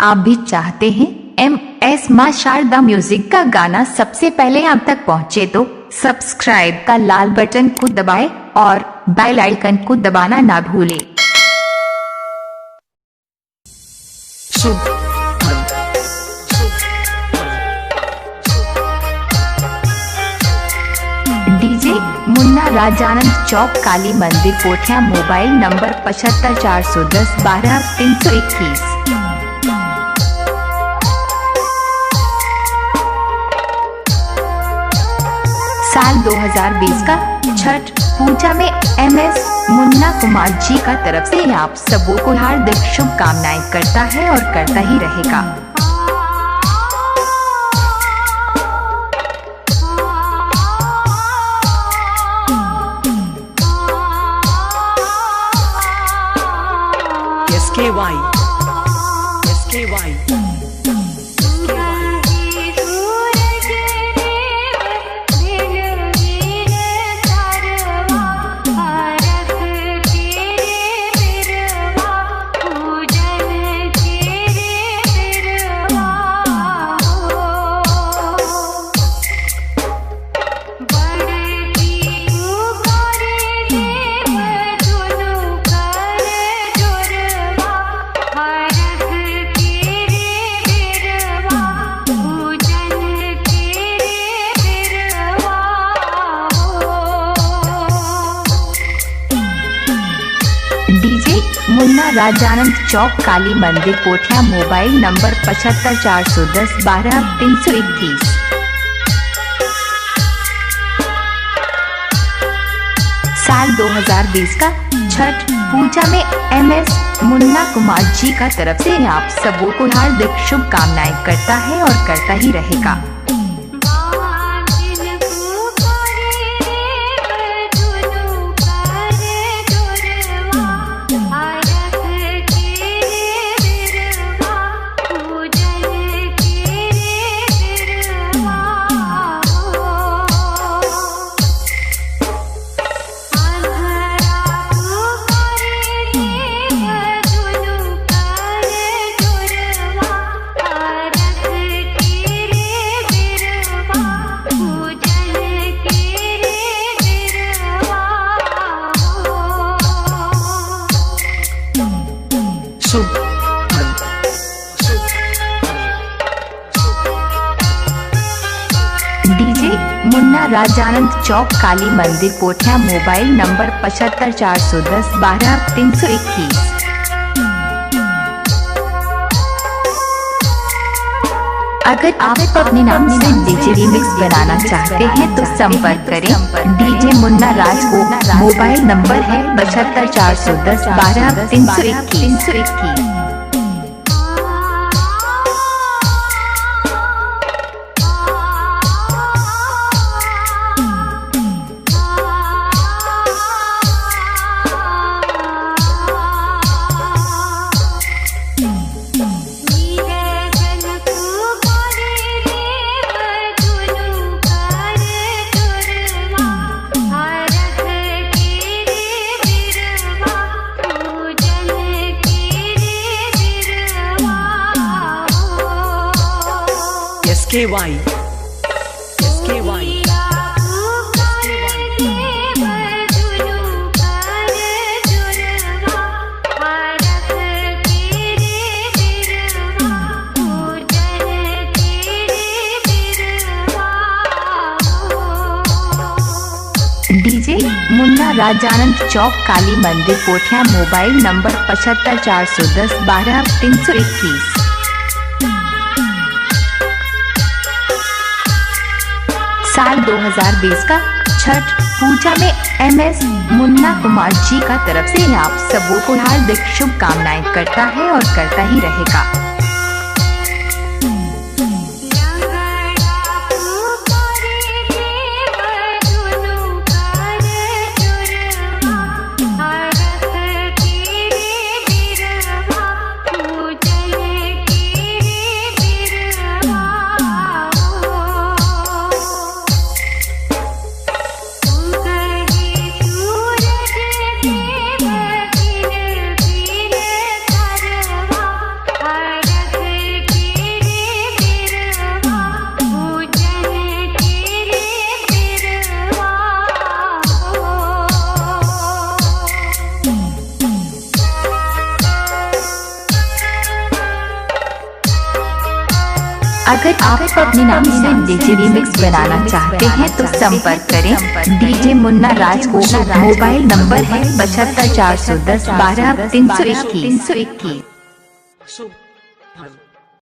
आप भी चाहते हैं MS मां शारदा म्यूजिक का गाना सबसे पहले आप तक पहुंचे तो सब्सक्राइब का लाल बटन को दबाएं और बेल आइकन को दबाना ना भूलें। डीजे मुन्ना राजानंद चौक काली मंदिर कोठिया मोबाइल नंबर 75 410 12 321। साल 2020 का छठ पूजा में MS मुन्ना कुमार जी का तरफ से आप सबों को हार्दिक शुभकामनाएं करता है और करता ही रहेगा। SKY मुन्ना राजानंद चौक काली मंदिर कोठिया मोबाइल नंबर 75 410 12 321। साल 2020 का छठ पूजा में MS मुन्ना कुमार जी का तरफ से आप सबों को हार्दिक शुभकामनाएं करता है और करता ही रहेगा। डीजे मुन्ना राजानंद चौक काली मंदिर कोठिया मोबाइल नंबर 75 410 12 321। अगर आप अपने नाम से डीजे रिमिक्स बनाना चाहते हैं तो संपर्क करें डीजे मुन्ना राज को। मोबाइल नंबर है 75 410 12 321। SKY डीजे मुन्ना राजानंद चौक काली मंदिर कोठिया मोबाइल नंबर 75 410 12 321। साल 2020 का छठ पूजा में MS मुन्ना कुमार जी का तरफ से आप सबों को हार्दिक शुभकामनाएं करता है और करता ही रहेगा। Bye. अगर आप अपने नाम से डीजे रिमिक्स बनाना चाहते हैं तो संपर्क करें डीजे मुन्ना राज को। मोबाइल नंबर है 75 410 12 321।